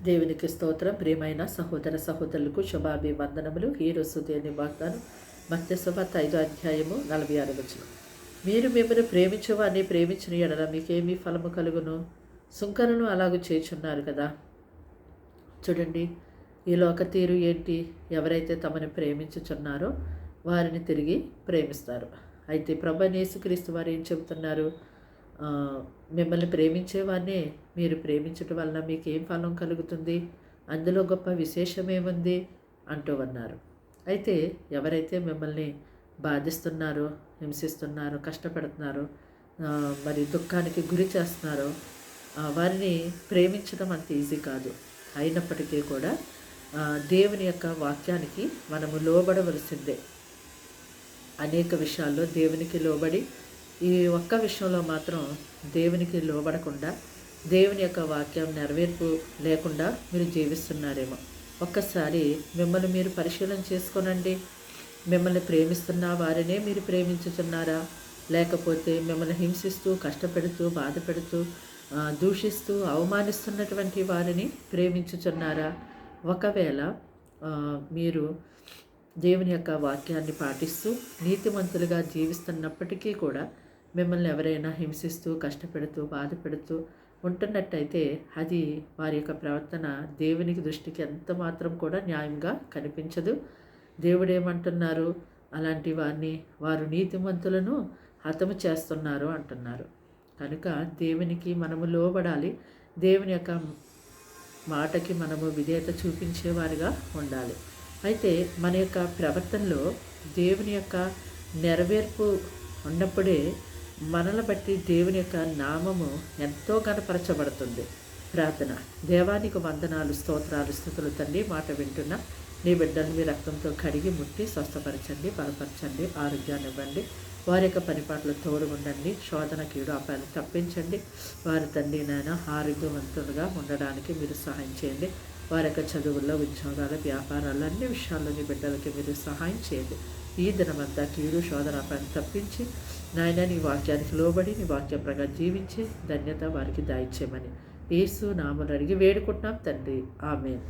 దేవునికి స్తోత్రం. ప్రియమైన సహోదర సహోదరులకు శుభాభివందనములు. ఈరోజు దేవుని వాగ్దానం మత్తయి సువార్త 5:46. మీరు మిమ్మల్ని ప్రేమించువారిని ప్రేమించిన ఎడల మీకేమీ ఫలము కలుగును? సుంకరులను అలాగూ చేయుచున్నారు కదా. చూడండి, ఈ లోక తీరు ఏంటి? ఎవరైతే తమను ప్రేమించుచున్నారో వారిని తిరిగి ప్రేమిస్తారు. అయితే ప్రభువైన యేసుక్రీస్తు వారు ఏం చెబుతున్నారు? మిమ్మల్ని ప్రేమించేవాడినే మీరు ప్రేమించటం వల్ల మీకు ఏం ఫలం కలుగుతుంది? అందులో గొప్ప విశేషం ఏముంది అంటూ ఉన్నారు. అయితే ఎవరైతే మిమ్మల్ని బాధిస్తున్నారో, హింసిస్తున్నారో, కష్టపెడుతున్నారో, మరి దుఃఖానికి గురి చేస్తున్నారో వారిని ప్రేమించడం అంత ఈజీ కాదు. అయినప్పటికీ కూడా దేవుని యొక్క వాక్యానికి మనము లోబడవలసిందే. అనేక విషయాల్లో దేవునికి లోబడి ఈ ఒక్క విషయంలో మాత్రం దేవునికి లోబడకుండా, దేవుని యొక్క వాక్యం నెరవేర్పు లేకుండా మీరు జీవిస్తున్నారేమో. ఒక్కసారి మిమ్మల్ని మీరు పరిశీలన చేసుకోనండి. మిమ్మల్ని ప్రేమిస్తున్న వారినే మీరు ప్రేమించుతున్నారా? లేకపోతే మిమ్మల్ని హింసిస్తూ, కష్టపెడుతూ, బాధపెడుతూ, దూషిస్తూ, అవమానిస్తున్నటువంటి వారిని ప్రేమించుచున్నారా? ఒకవేళ మీరు దేవుని యొక్క వాక్యాన్ని పాటిస్తూ నీతిమంతులుగా జీవిస్తున్నప్పటికీ కూడా మిమ్మల్ని ఎవరైనా హింసిస్తూ, కష్టపెడుతూ, బాధపెడుతూ ఉంటున్నట్టయితే అది వారి యొక్క ప్రవర్తన దేవునికి దృష్టికి ఎంత మాత్రం కూడా న్యాయంగా కనిపించదు. దేవుడేమంటున్నారు? అలాంటి వారిని వారు నీతిమంతులను హతము చేస్తున్నారు అంటున్నారు. కనుక దేవునికి మనము లోబడాలి. దేవుని యొక్క మాటకి మనము విధేయత చూపించేవారిగా ఉండాలి. అయితే మన యొక్క ప్రవర్తనలో దేవుని యొక్క నెరవేర్పు ఉన్నప్పుడే మనల్ని బట్టి దేవుని యొక్క నామము ఎంతో గణపరచబడుతుంది. ప్రార్థన. దేవానికి వందనాలు, స్తోత్రాలు, స్తుతులు తండ్రి. మాట వింటున్న నీ బిడ్డలు మీ రక్తంతో కడిగి ముట్టి స్వస్థపరచండి, బలపరచండి, ఆరోగ్యాన్ని ఇవ్వండి. వారి యొక్క పనిపాట్లు తోడు ఉండండి. శోధన కీడు అపాయాన్ని తప్పించండి. వారి తండ్రి నాయన ఆరోగ్యవంతులుగా ఉండడానికి మీరు సహాయం చేయండి. వారి యొక్క చదువుల్లో, ఉద్యోగాలు, వ్యాపారాలు, అన్ని విషయాల్లో నీ బిడ్డలకి మీరు సహాయం చేయండి. ఈ దినమంతా కీడు శోధన అపాయాన్ని తప్పించి నాయన నీ వాక్యానికి లోబడి నీ వాక్య ప్రకారం జీవించి ధన్యత వారికి దయచేయమని యేసు నామమున అడిగి వేడుకుంటున్నాం తండ్రి. ఆమేన్.